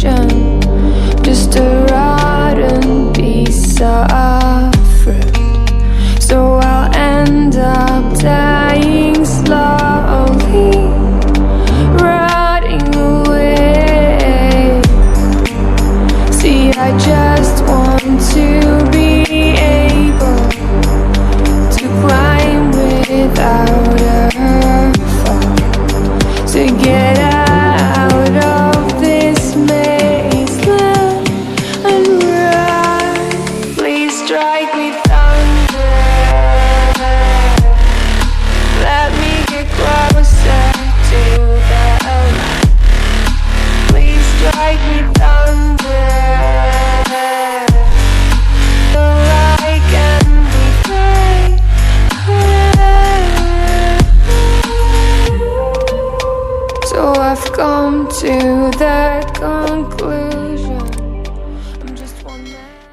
illusion, just a rotten piece of fruit. So I'll end up dying slowly, rotting away. See, I just want to be able to climb without a fall, to get out of this maze land and run. Please strike me thunder, let me get closer to the light. Please strike me thunder, so I can be great. So I've come to the conclusion, I'm just one man.